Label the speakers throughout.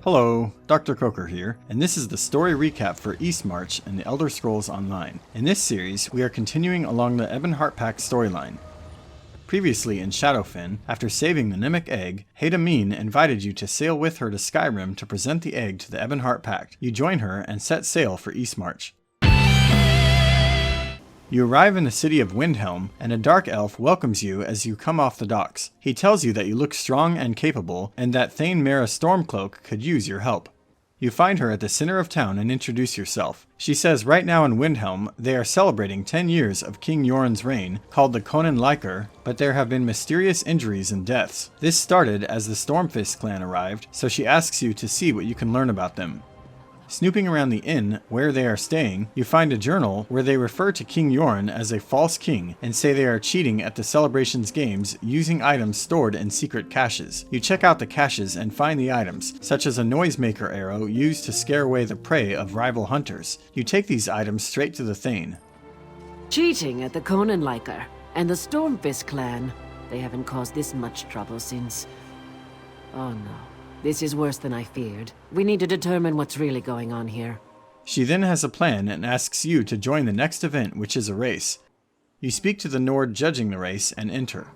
Speaker 1: Hello, Dr. Coker here, and this is the story recap for Eastmarch in the Elder Scrolls Online. In this series, we are continuing along the Ebonheart Pact storyline. Previously in Shadowfen, after saving the Mimic Egg, Haidamine invited you to sail with her to Skyrim to present the egg to the Ebonheart Pact. You join her and set sail for Eastmarch. You arrive in the city of Windhelm, and a dark elf welcomes you as you come off the docks. He tells you that you look strong and capable, and that Thane Mara Stormcloak could use your help. You find her at the center of town and introduce yourself. She says right now in Windhelm, they are celebrating 10 years of King Yoren's reign, called the Konunleikar, but there have been mysterious injuries and deaths. This started as the Stormfist clan arrived, so she asks you to see what you can learn about them. Snooping around the inn where they are staying, you find a journal where they refer to King Yoren as a false king and say they are cheating at the celebration's games using items stored in secret caches. You check out the caches and find the items, such as a noisemaker arrow used to scare away the prey of rival hunters. You take these items straight to the Thane.
Speaker 2: Cheating at the Konunleikar and the Stormfist clan. They haven't caused this much trouble since... Oh no. This is worse than I feared. We need to determine what's really going on here.
Speaker 1: She then has a plan and asks you to join the next event, which is a race. You speak to the Nord judging the race and enter.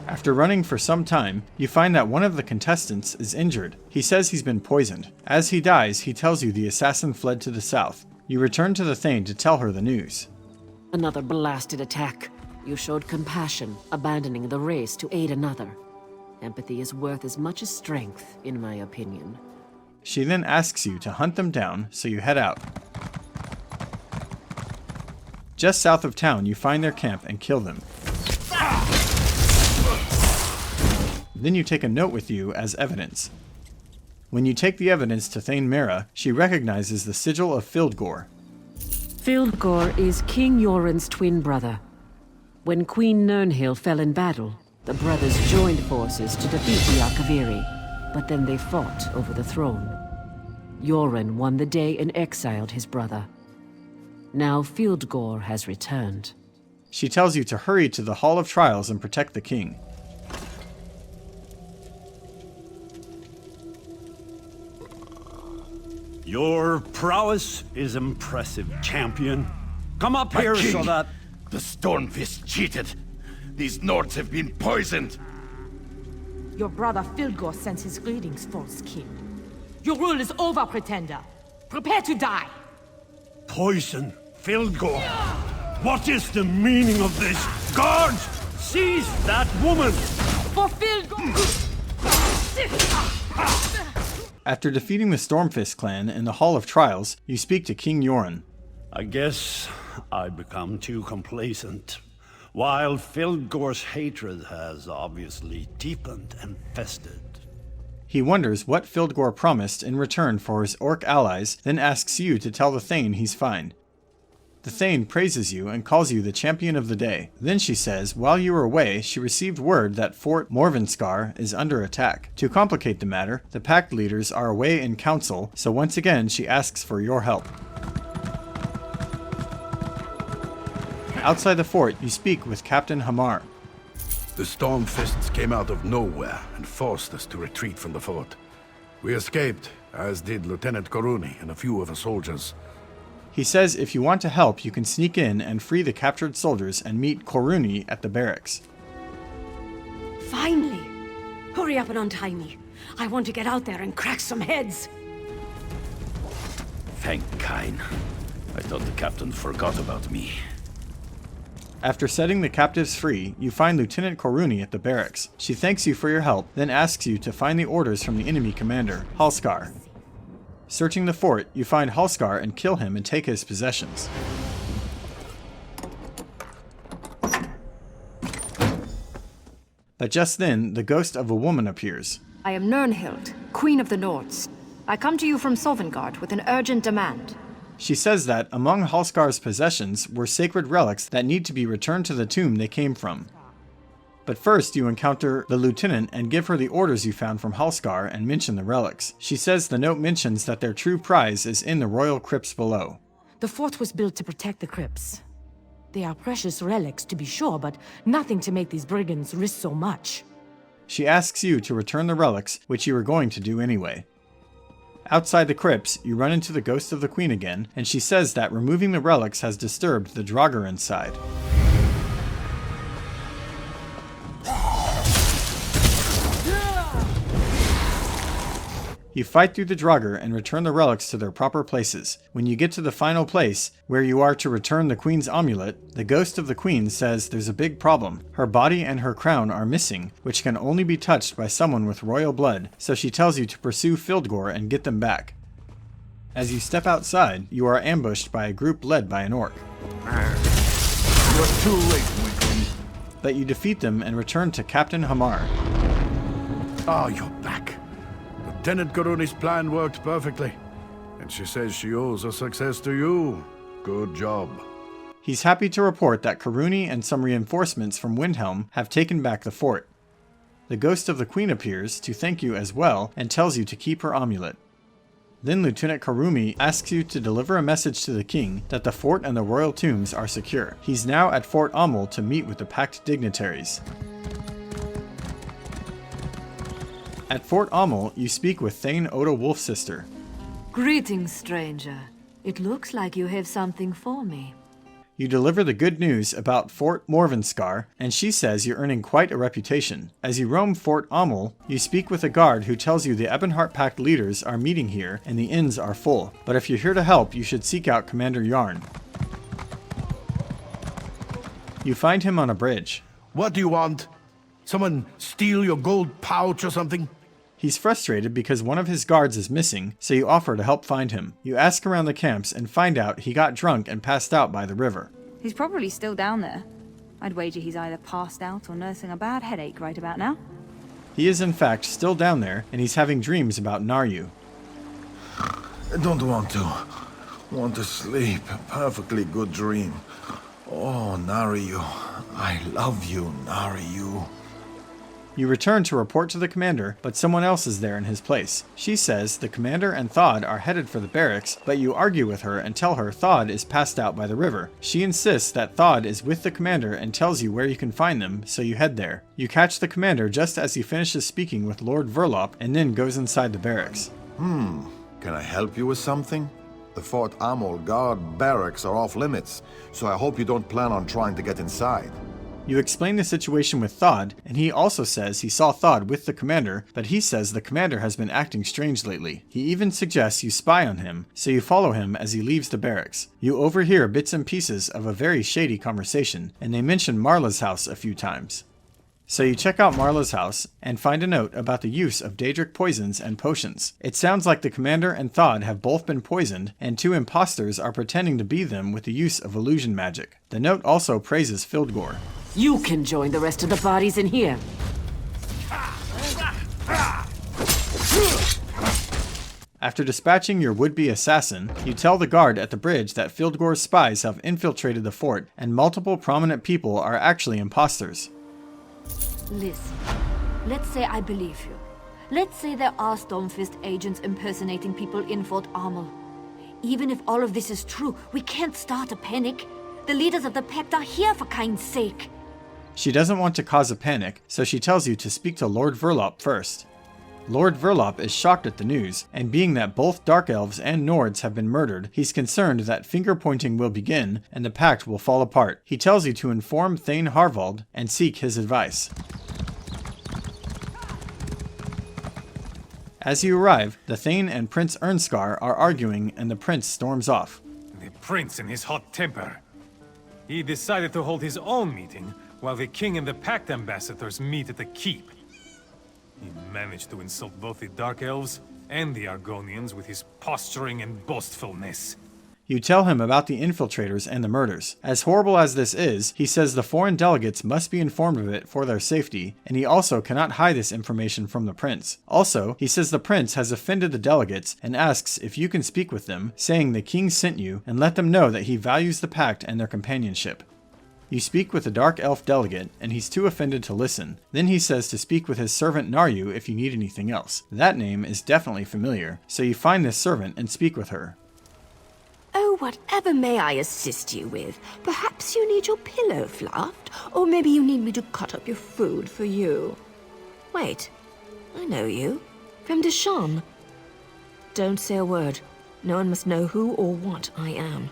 Speaker 1: After running for some time, you find that one of the contestants is injured. He says he's been poisoned. As he dies, he tells you the assassin fled to the south. You return to the Thane to tell her the news.
Speaker 2: Another blasted attack. You showed compassion, abandoning the race to aid another. Empathy is worth as much as strength, in my opinion.
Speaker 1: She then asks you to hunt them down, so you head out. Just south of town, you find their camp and kill them. Then you take a note with you as evidence. When you take the evidence to Thane Mara, she recognizes the sigil of Fildgor.
Speaker 2: Fildgor is King Yoren's twin brother. When Queen Nirnhild fell in battle, the brothers joined forces to defeat the Akaviri, but then they fought over the throne. Yoren won the day and exiled his brother. Now Fildgor has returned.
Speaker 1: She tells you to hurry to the Hall of Trials and protect the king.
Speaker 3: Your prowess is impressive, champion. Come up here so that...
Speaker 4: The Stormfist cheated. These Nords have been poisoned.
Speaker 5: Your brother Fildgor sends his greetings, false king. Your rule is over, pretender. Prepare to die.
Speaker 3: Poison, Fildgor. What is the meaning of this? Guards, seize that woman!
Speaker 5: For Fildgor!
Speaker 1: After defeating the Stormfist clan in the Hall of Trials, you speak to King Yoren.
Speaker 3: I guess I've become too complacent, while Fildgor's hatred has obviously deepened and festered.
Speaker 1: He wonders what Fildgor promised in return for his orc allies, then asks you to tell the Thane he's fine. The Thane praises you and calls you the champion of the day. Then she says while you were away, she received word that Fort Morvunskar is under attack. To complicate the matter, the pact leaders are away in council, so once again she asks for your help. Outside the fort, you speak with Captain Hamar.
Speaker 4: The Stormfists came out of nowhere and forced us to retreat from the fort. We escaped, as did Lieutenant Koruni and a few of the soldiers.
Speaker 1: He says if you want to help, you can sneak in and free the captured soldiers and meet Koruni at the barracks.
Speaker 5: Finally! Hurry up and untie me. I want to get out there and crack some heads.
Speaker 4: Thank Kain. I thought the captain forgot about me.
Speaker 1: After setting the captives free, you find Lieutenant Koruni at the barracks. She thanks you for your help, then asks you to find the orders from the enemy commander, Halskar. Searching the fort, you find Halskar and kill him and take his possessions. But just then, the ghost of a woman appears.
Speaker 6: I am Nirnhild, Queen of the Nords. I come to you from Sovngarde with an urgent demand.
Speaker 1: She says that among Halskar's possessions were sacred relics that need to be returned to the tomb they came from. But first you encounter the lieutenant and give her the orders you found from Halskar and mention the relics. She says the note mentions that their true prize is in the royal crypts below.
Speaker 5: The fort was built to protect the crypts. They are precious relics, to be sure, but nothing to make these brigands risk so much.
Speaker 1: She asks you to return the relics, which you were going to do anyway. Outside the crypts, you run into the ghost of the queen again, and she says that removing the relics has disturbed the Draugr inside. You fight through the Draugr and return the relics to their proper places. When you get to the final place, where you are to return the queen's amulet, the ghost of the queen says there's a big problem. Her body and her crown are missing, which can only be touched by someone with royal blood, so she tells you to pursue Fildgor and get them back. As you step outside, you are ambushed by a group led by an orc.
Speaker 4: You're too late, weakling.
Speaker 1: But you defeat them and return to Captain Hamar.
Speaker 4: Ah, you're back. Lieutenant Koruni's plan worked perfectly, and she says she owes her success to you. Good job.
Speaker 1: He's happy to report that Koruni and some reinforcements from Windhelm have taken back the fort. The ghost of the queen appears to thank you as well and tells you to keep her amulet. Then Lieutenant Korumi asks you to deliver a message to the king that the fort and the royal tombs are secure. He's now at Fort Amel to meet with the Pact dignitaries. At Fort Amel, you speak with Thane Oda Wolfsister.
Speaker 7: Greetings, stranger. It looks like you have something for me.
Speaker 1: You deliver the good news about Fort Morvunskar, and she says you're earning quite a reputation. As you roam Fort Amel, you speak with a guard who tells you the Ebonheart Pact leaders are meeting here and the inns are full. But if you're here to help, you should seek out Commander Yarn. You find him on a bridge.
Speaker 4: What do you want? Someone steal your gold pouch or something?
Speaker 1: He's frustrated because one of his guards is missing, so you offer to help find him. You ask around the camps and find out he got drunk and passed out by the river.
Speaker 8: He's probably still down there. I'd wager he's either passed out or nursing a bad headache right about now.
Speaker 1: He is in fact still down there, and he's having dreams about Naryu.
Speaker 9: I don't want to sleep. A perfectly good dream. Oh, Naryu. I love you, Naryu.
Speaker 1: You return to report to the commander, but someone else is there in his place. She says the commander and Thod are headed for the barracks, but you argue with her and tell her Thod is passed out by the river. She insists that Thod is with the commander and tells you where you can find them, so you head there. You catch the commander just as he finishes speaking with Lord Verlop and then goes inside the barracks.
Speaker 9: Can I help you with something? The Fort Amel guard barracks are off limits, so I hope you don't plan on trying to get inside.
Speaker 1: You explain the situation with Thod, and he also says he saw Thod with the commander, but he says the commander has been acting strange lately. He even suggests you spy on him, so you follow him as he leaves the barracks. You overhear bits and pieces of a very shady conversation, and they mention Marla's house a few times. So you check out Marla's house and find a note about the use of Daedric poisons and potions. It sounds like the commander and Thod have both been poisoned, and two imposters are pretending to be them with the use of illusion magic. The note also praises Fildgor.
Speaker 2: You can join the rest of the bodies in here.
Speaker 1: After dispatching your would-be assassin, you tell the guard at the bridge that Fildgor's spies have infiltrated the fort, and multiple prominent people are actually imposters.
Speaker 6: Listen, let's say I believe you. Let's say there are Stormfist agents impersonating people in Fort Amel. Even if all of this is true, we can't start a panic. The leaders of the Pact are here, for kind's sake.
Speaker 1: She doesn't want to cause a panic, so she tells you to speak to Lord Verlop first. Lord Verlop is shocked at the news, and being that both Dark Elves and Nords have been murdered, he's concerned that finger-pointing will begin and the Pact will fall apart. He tells you to inform Thane Harvald and seek his advice. As you arrive, the Thane and Prince Ernskar are arguing and the prince storms off.
Speaker 10: The prince in his hot temper. He decided to hold his own meeting while the king and the Pact ambassadors meet at the keep. He managed to insult both the Dark Elves and the Argonians with his posturing and boastfulness.
Speaker 1: You tell him about the infiltrators and the murders. As horrible as this is, he says the foreign delegates must be informed of it for their safety, and he also cannot hide this information from the prince. Also, he says the prince has offended the delegates and asks if you can speak with them, saying the king sent you, and let them know that he values the Pact and their companionship. You speak with the Dark Elf delegate, and he's too offended to listen. Then he says to speak with his servant Naryu if you need anything else. That name is definitely familiar, so you find this servant and speak with her.
Speaker 11: Oh, whatever may I assist you with? Perhaps you need your pillow fluffed, or maybe you need me to cut up your food for you. Wait, I know you. From Deshawn. Don't say a word. No one must know who or what I am.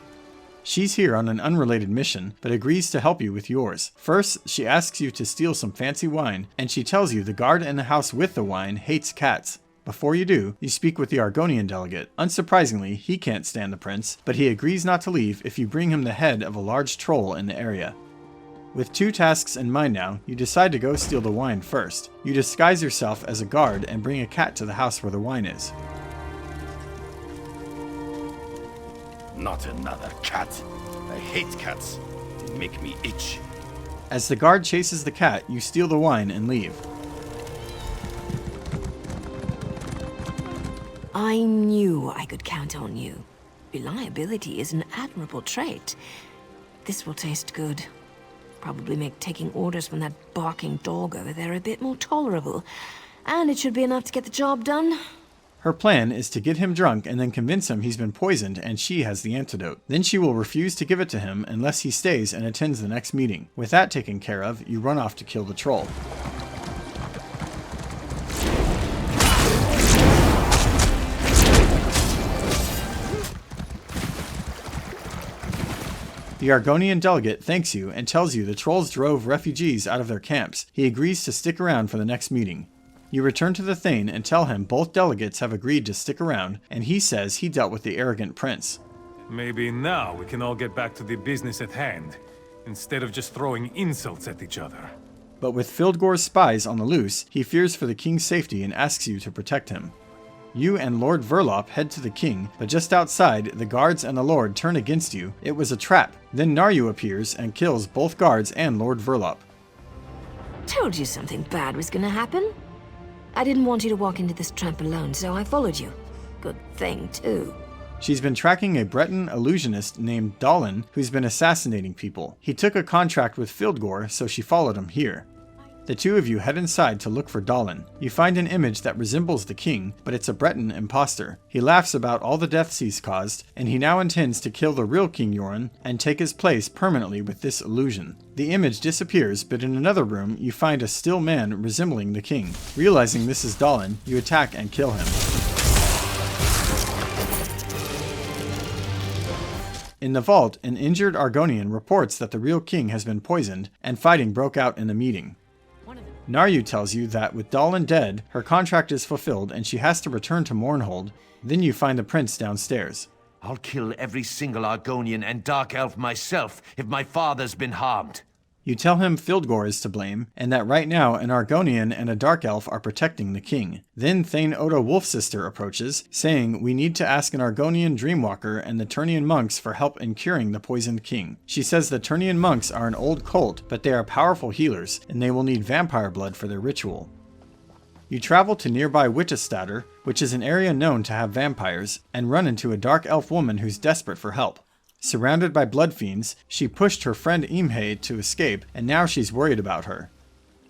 Speaker 1: She's here on an unrelated mission, but agrees to help you with yours. First, she asks you to steal some fancy wine, and she tells you the guard in the house with the wine hates cats. Before you do, you speak with the Argonian delegate. Unsurprisingly, he can't stand the prince, but he agrees not to leave if you bring him the head of a large troll in the area. With 2 tasks in mind now, you decide to go steal the wine first. You disguise yourself as a guard and bring a cat to the house where the wine is.
Speaker 12: Not another cat. I hate cats. They make me itch.
Speaker 1: As the guard chases the cat, you steal the wine and leave.
Speaker 11: I knew I could count on you. Reliability is an admirable trait. This will taste good. Probably make taking orders from that barking dog over there a bit more tolerable. And it should be enough to get the job done.
Speaker 1: Her plan is to get him drunk and then convince him he's been poisoned and she has the antidote. Then she will refuse to give it to him unless he stays and attends the next meeting. With that taken care of, you run off to kill the troll. The Argonian delegate thanks you and tells you the trolls drove refugees out of their camps. He agrees to stick around for the next meeting. You return to the Thane and tell him both delegates have agreed to stick around, and he says he dealt with the arrogant prince.
Speaker 10: Maybe now we can all get back to the business at hand, instead of just throwing insults at each other.
Speaker 1: But with Fildgor's spies on the loose, he fears for the king's safety and asks you to protect him. You and Lord Verlop head to the king, but just outside, the guards and the lord turn against you. It was a trap. Then Naryu appears and kills both guards and Lord Verlop.
Speaker 11: Told you something bad was gonna happen. I didn't want you to walk into this trap alone, so I followed you. Good thing, too.
Speaker 1: She's been tracking a Breton illusionist named Dallin who's been assassinating people. He took a contract with Fildgor, so she followed him here. The 2 of you head inside to look for Dallin. You find an image that resembles the king, but it's a Breton imposter. He laughs about all the deaths he's caused, and he now intends to kill the real King Yoren and take his place permanently with this illusion. The image disappears, but in another room you find a still man resembling the king. Realizing this is Dallin, you attack and kill him. In the vault, an injured Argonian reports that the real king has been poisoned, and fighting broke out in the meeting. Naryu tells you that with Dallin dead, her contract is fulfilled and she has to return to Mournhold. Then you find the prince downstairs.
Speaker 12: I'll kill every single Argonian and Dark Elf myself if my father's been harmed.
Speaker 1: You tell him Fildgor is to blame, and that right now an Argonian and a Dark Elf are protecting the king. Then Thane Oda Wolfsister approaches, saying we need to ask an Argonian Dreamwalker and the Turnian monks for help in curing the poisoned king. She says the Turnian monks are an old cult, but they are powerful healers, and they will need vampire blood for their ritual. You travel to nearby Wittestader, which is an area known to have vampires, and run into a Dark Elf woman who's desperate for help. Surrounded by blood fiends, she pushed her friend Imhe to escape, and now she's worried about her.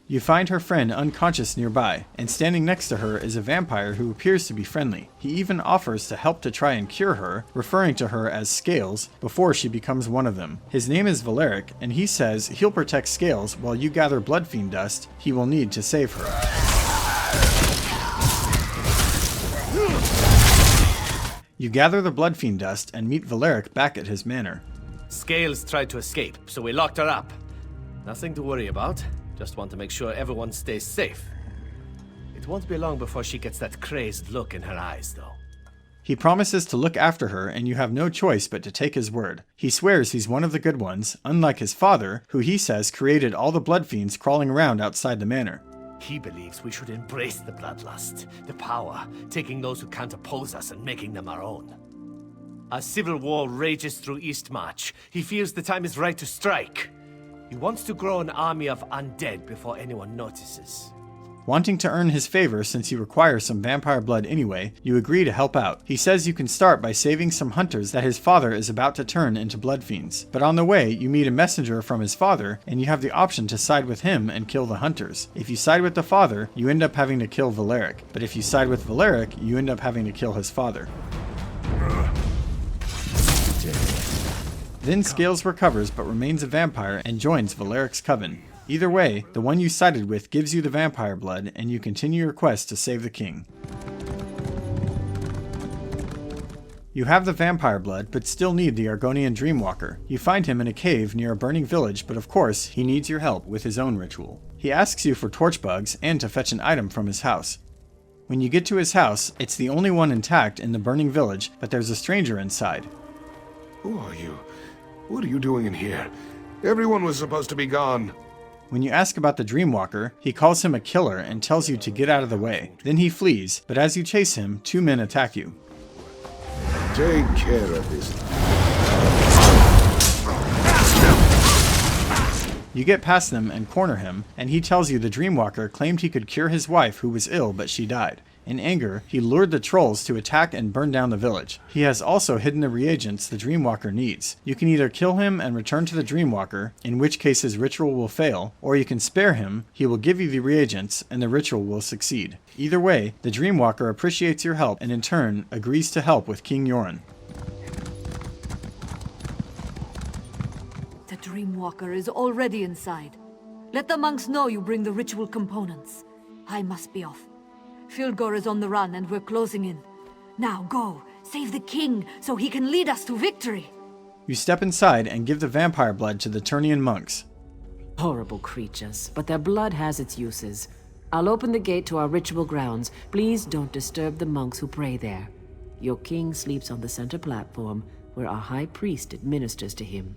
Speaker 1: You find her friend unconscious nearby, and standing next to her is a vampire who appears to be friendly. He even offers to help to try and cure her, referring to her as Scales, before she becomes one of them. His name is Valeric, and he says he'll protect Scales while you gather blood fiend dust he will need to save her. You gather the blood fiend dust and meet Valeric back at his manor.
Speaker 13: Scales tried to escape, so we locked her up. Nothing to worry about. Just want to make sure everyone stays safe. It won't be long before she gets that crazed look in her eyes, though.
Speaker 1: He promises to look after her, and you have no choice but to take his word. He swears he's one of the good ones, unlike his father, who he says created all the blood fiends crawling around outside the manor.
Speaker 13: He believes we should embrace the bloodlust, the power, taking those who can't oppose us and making them our own. A civil war rages through Eastmarch. He feels the time is right to strike. He wants to grow an army of undead before anyone notices.
Speaker 1: Wanting to earn his favor since he requires some vampire blood anyway, you agree to help out. He says you can start by saving some hunters that his father is about to turn into blood fiends. But on the way, you meet a messenger from his father, and you have the option to side with him and kill the hunters. If you side with the father, you end up having to kill Valeric. But if you side with Valeric, you end up having to kill his father. Then Scales recovers but remains a vampire and joins Valeric's coven. Either way, the one you sided with gives you the vampire blood, and you continue your quest to save the king. You have the vampire blood, but still need the Argonian Dreamwalker. You find him in a cave near a burning village, but of course, he needs your help with his own ritual. He asks you for torch bugs and to fetch an item from his house. When you get to his house, it's the only one intact in the burning village, but there's a stranger inside.
Speaker 14: Who are you? What are you doing in here? Everyone was supposed to be gone.
Speaker 1: When you ask about the Dreamwalker, he calls him a killer and tells you to get out of the way. Then he flees, but as you chase him, 2 men attack you.
Speaker 14: Take care of this.
Speaker 1: You get past them and corner him, and he tells you the Dreamwalker claimed he could cure his wife who was ill but she died. In anger, he lured the trolls to attack and burn down the village. He has also hidden the reagents the Dreamwalker needs. You can either kill him and return to the Dreamwalker, in which case his ritual will fail, or you can spare him, he will give you the reagents, and the ritual will succeed. Either way, the Dreamwalker appreciates your help and in turn agrees to help with King Yoren.
Speaker 6: The Dreamwalker is already inside. Let the monks know you bring the ritual components. I must be off. Fildgor is on the run and we're closing in. Now go, save the king so he can lead us to victory.
Speaker 1: You step inside and give the vampire blood to the Turnian monks.
Speaker 2: Horrible creatures, but their blood has its uses. I'll open the gate to our ritual grounds. Please don't disturb the monks who pray there. Your king sleeps on the center platform, where our high priest administers to him.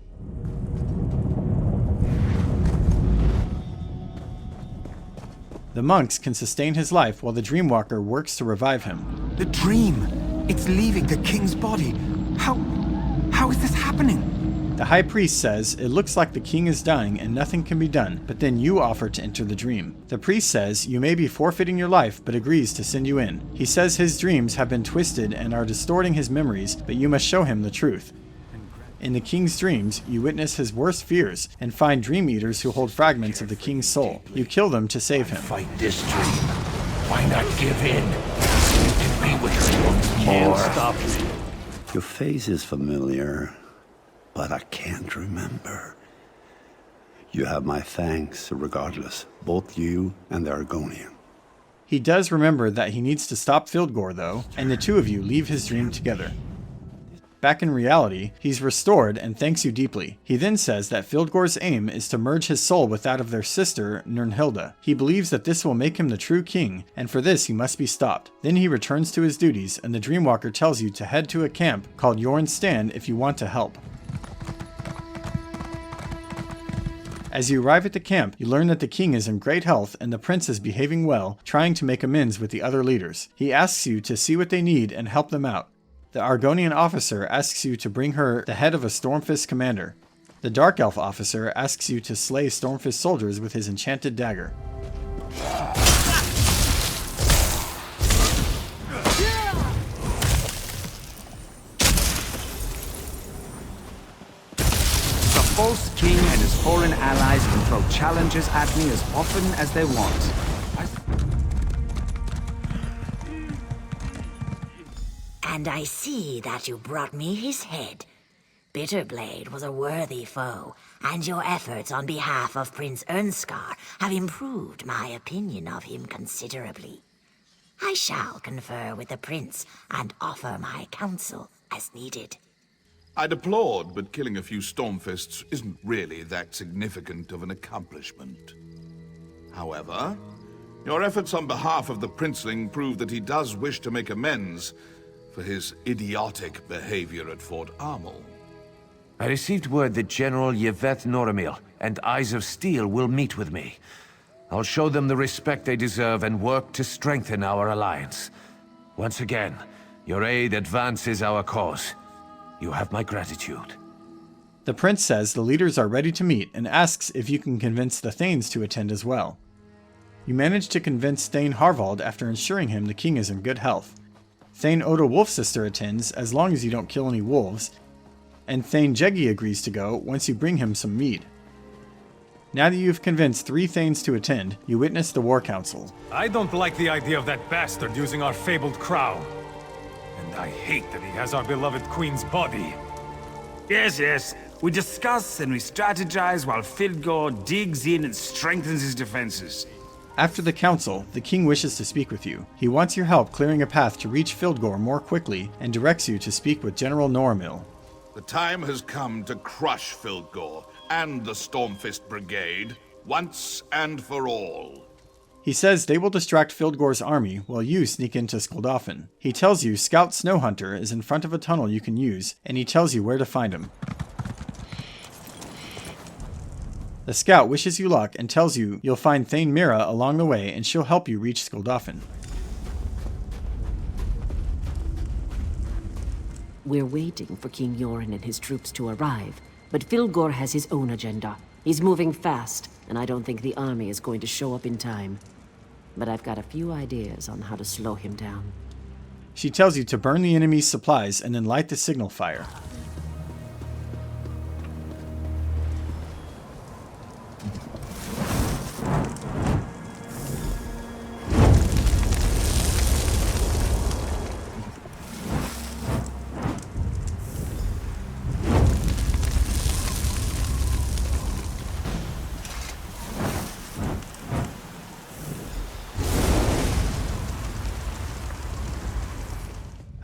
Speaker 1: The monks can sustain his life while the Dreamwalker works to revive him.
Speaker 15: The dream! It's leaving the king's body! How is this happening?
Speaker 1: The high priest says it looks like the king is dying and nothing can be done, but then you offer to enter the dream. The priest says you may be forfeiting your life, but agrees to send you in. He says his dreams have been twisted and are distorting his memories, but you must show him the truth. In the king's dreams, you witness his worst fears and find dream eaters who hold fragments of the king's soul. You kill them to save him.
Speaker 12: Fight this dream. Why not give in? You can be with us once more.
Speaker 3: Can't stop me. Your face is familiar, but I can't remember. You have my thanks regardless, both you and the Argonian.
Speaker 1: He does remember that he needs to stop Fildgor though, and the two of you leave his dream together. Back in reality, he's restored and thanks you deeply. He then says that Fildgor's aim is to merge his soul with that of their sister, Nirnhilda. He believes that this will make him the true king, and for this he must be stopped. Then he returns to his duties, and the Dreamwalker tells you to head to a camp called Yoren's Stand if you want to help. As you arrive at the camp, you learn that the king is in great health and the prince is behaving well, trying to make amends with the other leaders. He asks you to see what they need and help them out. The Argonian officer asks you to bring her the head of a Stormfist commander. The Dark Elf officer asks you to slay Stormfist soldiers with his enchanted dagger.
Speaker 15: The false king and his foreign allies can throw challenges at me as often as they want.
Speaker 11: And I see that you brought me his head. Bitterblade was a worthy foe, and your efforts on behalf of Prince Ernskar have improved my opinion of him considerably. I shall confer with the prince and offer my counsel as needed.
Speaker 4: I'd applaud, but killing a few Stormfists isn't really that significant of an accomplishment. However, your efforts on behalf of the princeling prove that he does wish to make amends for his idiotic behavior at Fort Armel.
Speaker 16: I received word that General Yvette Noramil and Eyes of Steel will meet with me. I'll show them the respect they deserve and work to strengthen our alliance. Once again, your aid advances our cause. You have my gratitude.
Speaker 1: The prince says the leaders are ready to meet and asks if you can convince the Thanes to attend as well. You manage to convince Thane Harvald after ensuring him the king is in good health. Thane Oda Wolfsister attends as long as you don't kill any wolves, and Thane Jeggi agrees to go once you bring him some mead. Now that you've convinced 3 Thanes to attend, you witness the War Council.
Speaker 10: I don't like the idea of that bastard using our fabled crown. And I hate that he has our beloved queen's body.
Speaker 17: Yes,
Speaker 15: We discuss and we strategize while Fildgor digs in and strengthens his defenses.
Speaker 1: After the council, the king wishes to speak with you. He wants your help clearing a path to reach Fildgor more quickly and directs you to speak with General Noramil.
Speaker 4: The time has come to crush Fildgor and the Stormfist Brigade, once and for all.
Speaker 1: He says they will distract Fildgor's army while you sneak into Skuldafn. He tells you Scout Snowhunter is in front of a tunnel you can use, and he tells you where to find him. The scout wishes you luck and tells you you'll find Thane Mira along the way and she'll help you reach Skuldafn.
Speaker 2: We're waiting for King Yoren and his troops to arrive, but Fildgor has his own agenda. He's moving fast, and I don't think the army is going to show up in time. But I've got a few ideas on how to slow him down.
Speaker 1: She tells you to burn the enemy's supplies and then light the signal fire.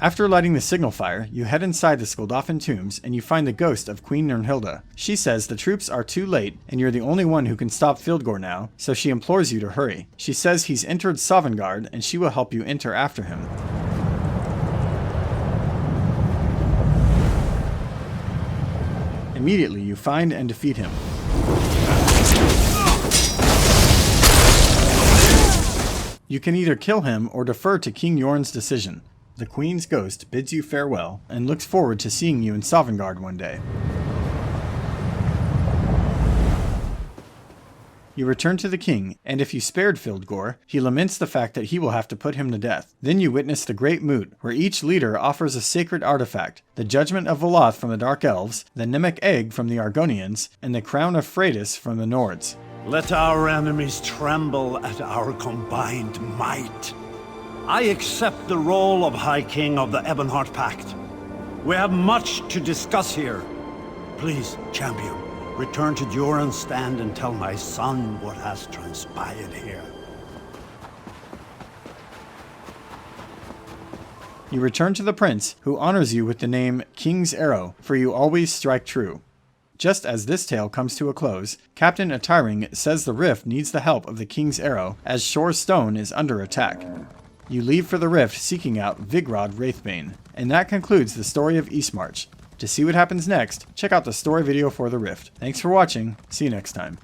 Speaker 1: After lighting the signal fire, you head inside the Skuldafn tombs and you find the ghost of Queen Nirnhilda. She says the troops are too late and you're the only one who can stop Fildgor now, so she implores you to hurry. She says he's entered Sovngarde and she will help you enter after him. Immediately you find and defeat him. You can either kill him or defer to King Yorn's decision. The Queen's ghost bids you farewell and looks forward to seeing you in Sovngarde one day. You return to the king, and if you spared Fildgor, he laments the fact that he will have to put him to death. Then you witness the Great Moot, where each leader offers a sacred artifact, the Judgment of Voloth from the Dark Elves, the Nemec Egg from the Argonians, and the Crown of Freydis from the Nords.
Speaker 17: Let our enemies tremble at our combined might. I accept the role of High King of the Ebonheart Pact. We have much to discuss here. Please, champion, return to Duran's stand and tell my son what has transpired here.
Speaker 1: You return to the prince, who honors you with the name King's Arrow, for you always strike true. Just as this tale comes to a close, Captain Attiring says the Rift needs the help of the King's Arrow, as Shore's Stone is under attack. You leave for the Rift seeking out Vigrod Wraithbane. And that concludes the story of Eastmarch. To see what happens next, check out the story video for the Rift. Thanks for watching, see you next time.